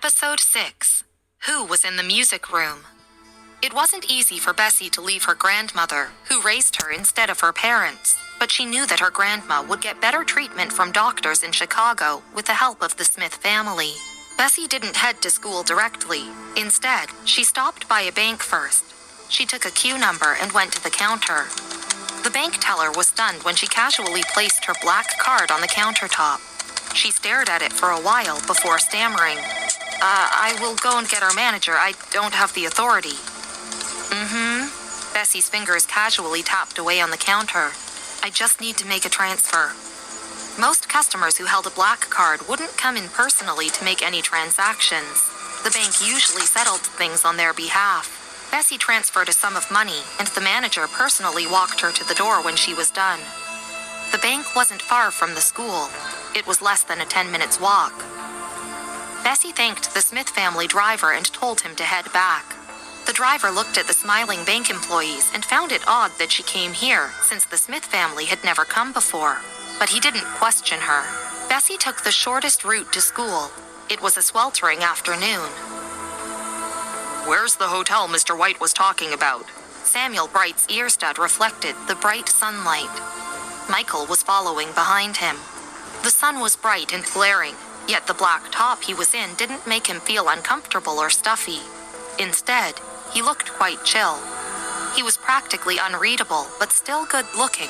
Episode 6. Who was in the music room? It wasn't easy for Bessie to leave her grandmother, who raised her instead of her parents, but she knew that her grandma would get better treatment from doctors in Chicago with the help of the Smith family. Bessie didn't head to school directly. Instead, she stopped by a bank first. She took a queue number and went to the counter. The bank teller was stunned when she casually placed her black card on the countertop. She stared at it for a while before stammering. I will go and get our manager. I don't have the authority. Bessie's fingers casually tapped away on the counter. I just need to make a transfer. Most customers who held a black card wouldn't come in personally to make any transactions. The bank usually settled things on their behalf. Bessie transferred a sum of money, and the manager personally walked her to the door when she was done. The bank wasn't far from the school. It was less than a 10-minute walk. Bessie thanked the Smith family driver and told him to head back. The driver looked at the smiling bank employees and found it odd that she came here, since the Smith family had never come before. But he didn't question her. Bessie took the shortest route to school. It was a sweltering afternoon. Where's the hotel Mr. White was talking about? Samuel Bright's ear stud reflected the bright sunlight. Michael was following behind him. The sun was bright and glaring, yet the black top he was in didn't make him feel uncomfortable or stuffy. Instead, he looked quite chill. He was practically unreadable, but still good-looking.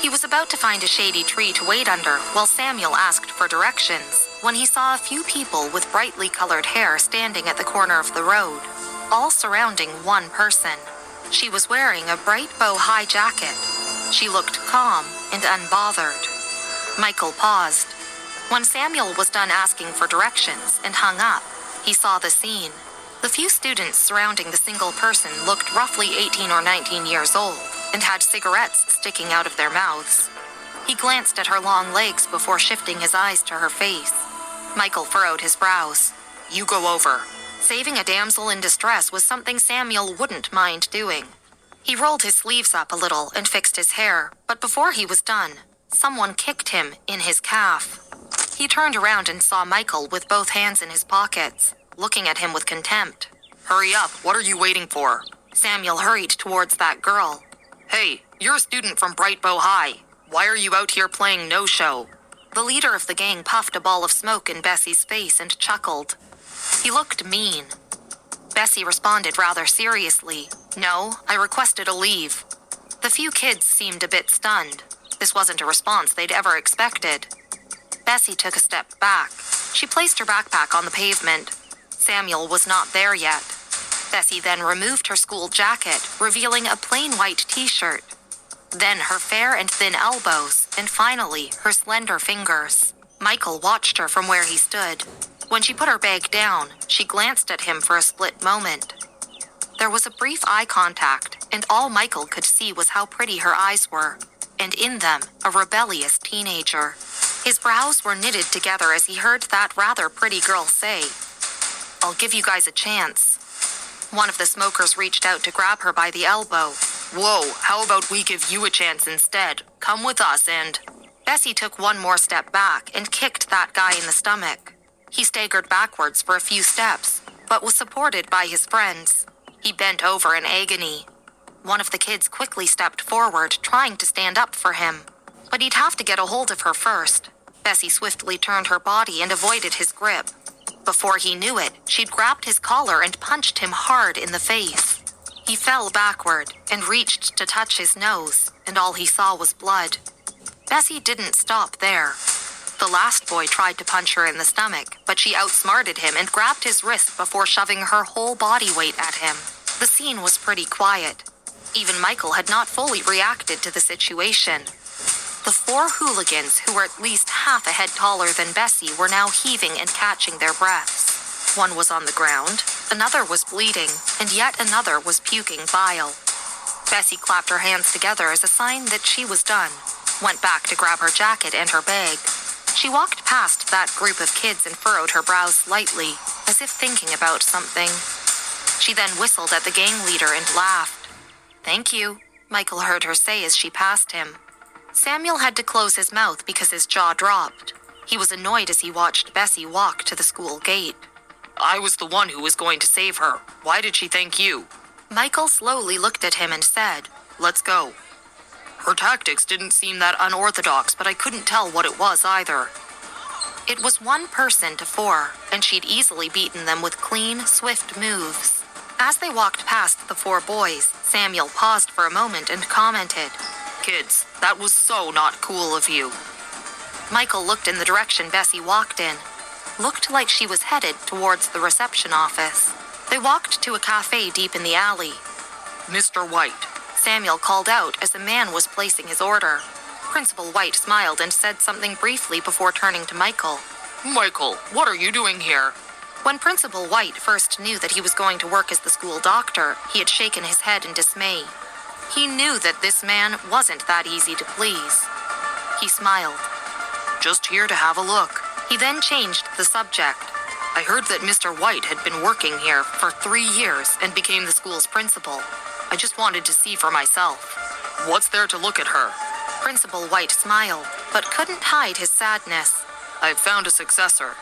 He was about to find a shady tree to wait under while Samuel asked for directions, when he saw a few people with brightly colored hair standing at the corner of the road, all surrounding one person. She was wearing a bright bow-high jacket. She looked calm and unbothered. Michael paused. When Samuel was done asking for directions and hung up, he saw the scene. The few students surrounding the single person looked roughly 18 or 19 years old and had cigarettes sticking out of their mouths. He glanced at her long legs before shifting his eyes to her face. Michael furrowed his brows. You go over. Saving a damsel in distress was something Samuel wouldn't mind doing. He rolled his sleeves up a little and fixed his hair, but before he was done, someone kicked him in his calf. He turned around and saw Michael with both hands in his pockets, looking at him with contempt. Hurry up, what are you waiting for? Samuel hurried towards that girl. Hey, you're a student from Bright Bow High. Why are you out here playing no-show? The leader of the gang puffed a ball of smoke in Bessie's face and chuckled. He looked mean. Bessie responded rather seriously. No, I requested a leave. The few kids seemed a bit stunned. This wasn't a response they'd ever expected. Bessie took a step back. She placed her backpack on the pavement. Samuel was not there yet. Bessie then removed her school jacket, revealing a plain white t-shirt. Then her fair and thin elbows, and finally, her slender fingers. Michael watched her from where he stood. When she put her bag down, she glanced at him for a split moment. There was a brief eye contact, and all Michael could see was how pretty her eyes were, and in them, a rebellious teenager. His brows were knitted together as he heard that rather pretty girl say, I'll give you guys a chance. One of the smokers reached out to grab her by the elbow. Whoa, how about we give you a chance instead? Come with us and... Bessie took one more step back and kicked that guy in the stomach. He staggered backwards for a few steps, but was supported by his friends. He bent over in agony. One of the kids quickly stepped forward, trying to stand up for him. But he'd have to get a hold of her first. Bessie swiftly turned her body and avoided his grip. Before he knew it, she'd grabbed his collar and punched him hard in the face. He fell backward and reached to touch his nose, and all he saw was blood. Bessie didn't stop there. The last boy tried to punch her in the stomach, but she outsmarted him and grabbed his wrist before shoving her whole body weight at him. The scene was pretty quiet. Even Michael had not fully reacted to the situation. The four hooligans, who were at least half a head taller than Bessie, were now heaving and catching their breaths. One was on the ground, another was bleeding, and yet another was puking bile. Bessie clapped her hands together as a sign that she was done, went back to grab her jacket and her bag. She walked past that group of kids and furrowed her brows slightly, as if thinking about something. She then whistled at the gang leader and laughed. Thank you, Michael heard her say as she passed him. Samuel had to close his mouth because his jaw dropped. He was annoyed as he watched Bessie walk to the school gate. I was the one who was going to save her. Why did she thank you? Michael slowly looked at him and said, Let's go. Her tactics didn't seem that unorthodox, but I couldn't tell what it was either. It was 1 person to 4, and she'd easily beaten them with clean, swift moves. As they walked past the 4 boys, Samuel paused for a moment and commented, Kids, that was so not cool of you. Michael looked in the direction Bessie walked in. Looked like she was headed towards the reception office. They walked to a cafe deep in the alley. Mr. White, Samuel called out as a man was placing his order. Principal White smiled and said something briefly before turning to Michael. Michael, what are you doing here? When Principal White first knew that he was going to work as the school doctor, he had shaken his head in dismay. He knew that this man wasn't that easy to please. He smiled. Just here to have a look. He then changed the subject. I heard that Mr. White had been working here for 3 years and became the school's principal. I just wanted to see for myself. What's there to look at her? Principal White smiled, but couldn't hide his sadness. I've found a successor.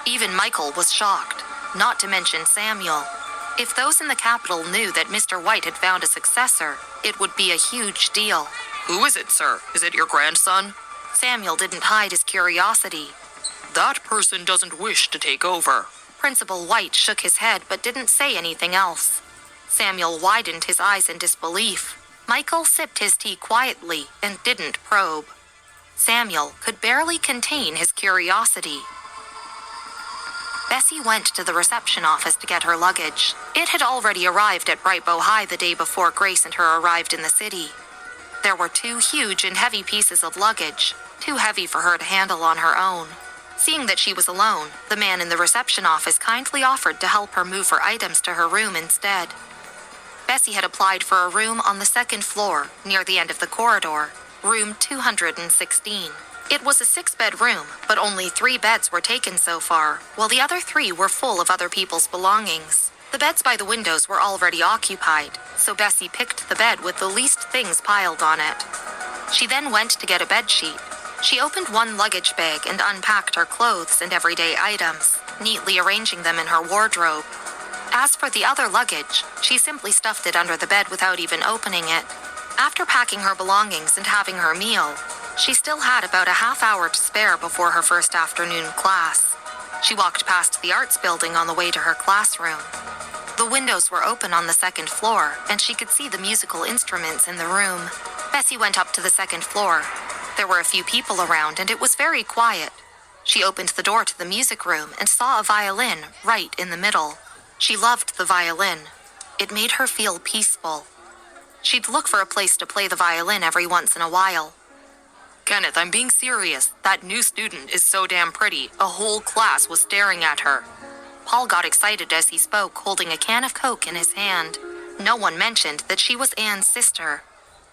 Even Michael was shocked, not to mention Samuel. If those in the Capitol knew that Mr. White had found a successor, it would be a huge deal. Who is it, sir? Is it your grandson? Samuel didn't hide his curiosity. That person doesn't wish to take over. Principal White shook his head but didn't say anything else. Samuel widened his eyes in disbelief. Michael sipped his tea quietly and didn't probe. Samuel could barely contain his curiosity. Bessie went to the reception office to get her luggage. It had already arrived at Brightbow High the day before Grace and her arrived in the city. There were 2 huge and heavy pieces of luggage, too heavy for her to handle on her own. Seeing that she was alone, the man in the reception office kindly offered to help her move her items to her room instead. Bessie had applied for a room on the 2nd floor, near the end of the corridor, room 216. It was a 6-bed room, but only 3 beds were taken so far, while the other 3 were full of other people's belongings. The beds by the windows were already occupied, so Bessie picked the bed with the least things piled on it. She then went to get a bedsheet. She opened one luggage bag and unpacked her clothes and everyday items, neatly arranging them in her wardrobe. As for the other luggage, she simply stuffed it under the bed without even opening it. After packing her belongings and having her meal, she still had about a half hour to spare before her first afternoon class. She walked past the arts building on the way to her classroom. The windows were open on the 2nd floor, and she could see the musical instruments in the room. Bessie went up to the 2nd floor. There were a few people around, and it was very quiet. She opened the door to the music room and saw a violin right in the middle. She loved the violin. It made her feel peaceful. She'd look for a place to play the violin every once in a while. Kenneth, I'm being serious. That new student is so damn pretty. A whole class was staring at her. Paul got excited as he spoke, holding a can of Coke in his hand. No one mentioned that she was Anne's sister.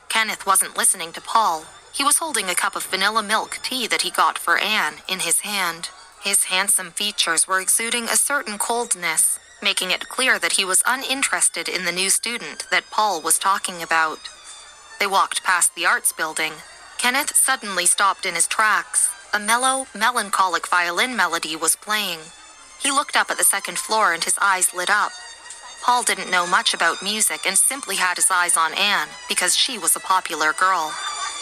Kenneth wasn't listening to Paul. He was holding a cup of vanilla milk tea that he got for Anne in his hand. His handsome features were exuding a certain coldness, making it clear that he was uninterested in the new student that Paul was talking about. They walked past the arts building. Kenneth suddenly stopped in his tracks. A mellow, melancholic violin melody was playing. He looked up at the 2nd floor and his eyes lit up. Paul didn't know much about music and simply had his eyes on Anne because she was a popular girl.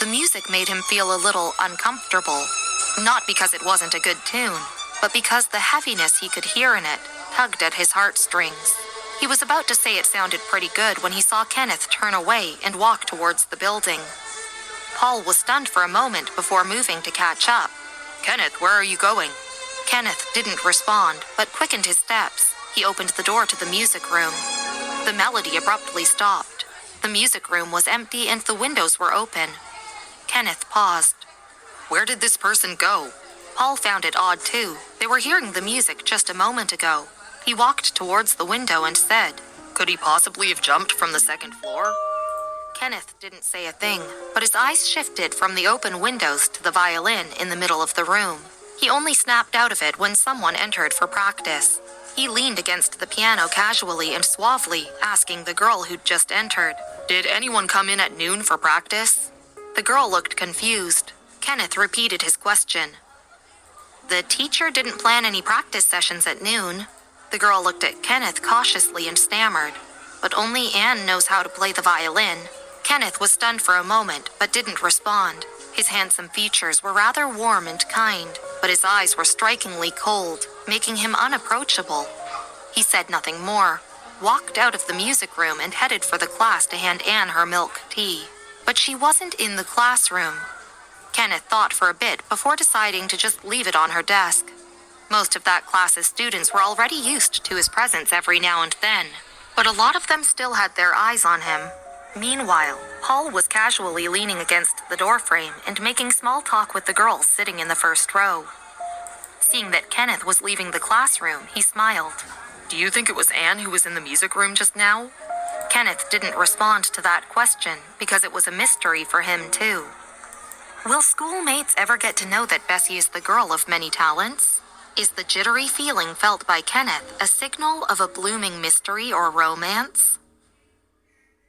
The music made him feel a little uncomfortable, not because it wasn't a good tune, but because the heaviness he could hear in it tugged at his heartstrings. He was about to say it sounded pretty good when he saw Kenneth turn away and walk towards the building. Paul was stunned for a moment before moving to catch up. Kenneth, where are you going? Kenneth didn't respond, but quickened his steps. He opened the door to the music room. The melody abruptly stopped. The music room was empty and the windows were open. Kenneth paused. Where did this person go? Paul found it odd too. They were hearing the music just a moment ago. He walked towards the window and said, Could he possibly have jumped from the 2nd floor? Kenneth didn't say a thing, but his eyes shifted from the open windows to the violin in the middle of the room. He only snapped out of it when someone entered for practice. He leaned against the piano casually and suavely, asking the girl who'd just entered, Did anyone come in at noon for practice? The girl looked confused. Kenneth repeated his question. The teacher didn't plan any practice sessions at noon. The girl looked at Kenneth cautiously and stammered, "But only Anne knows how to play the violin." Kenneth was stunned for a moment, but didn't respond. His handsome features were rather warm and kind, but his eyes were strikingly cold, making him unapproachable. He said nothing more, walked out of the music room and headed for the class to hand Anne her milk tea. But she wasn't in the classroom. Kenneth thought for a bit before deciding to just leave it on her desk. Most of that class's students were already used to his presence every now and then, but a lot of them still had their eyes on him. Meanwhile, Paul was casually leaning against the doorframe and making small talk with the girls sitting in the first row. Seeing that Kenneth was leaving the classroom, he smiled. Do you think it was Anne who was in the music room just now? Kenneth didn't respond to that question because it was a mystery for him too. Will schoolmates ever get to know that Bessie is the girl of many talents? Is the jittery feeling felt by Kenneth a signal of a blooming mystery or romance?